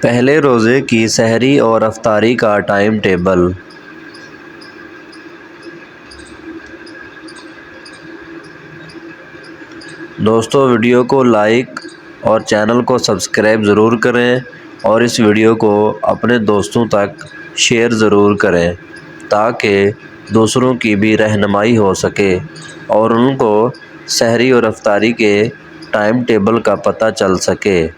پہلے روزے کی سحری اور افطاری کا ٹائم ٹیبل۔ دوستو، ویڈیو کو لائک اور چینل کو سبسکرائب ضرور کریں اور اس ویڈیو کو اپنے دوستوں تک شیئر ضرور کریں تاکہ دوسروں کی بھی رہنمائی ہو سکے اور ان کو سحری اور افطاری کے ٹائم ٹیبل کا پتہ چل سکے۔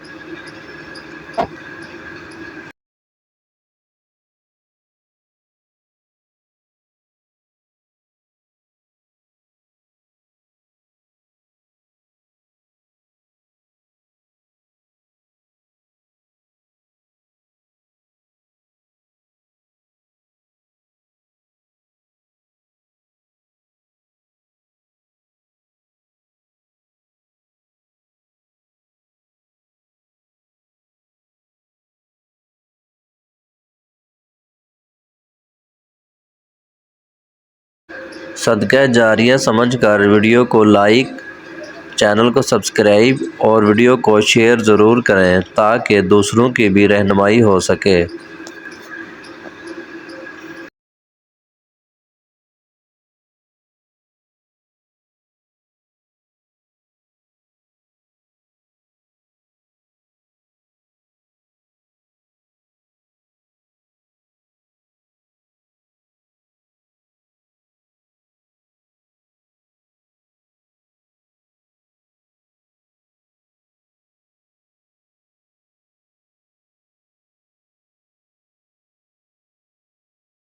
صدقہ جاریہ سمجھ کر ویڈیو کو لائک، چینل کو سبسکرائب اور ویڈیو کو شیئر ضرور کریں تاکہ دوسروں کی بھی رہنمائی ہو سکے۔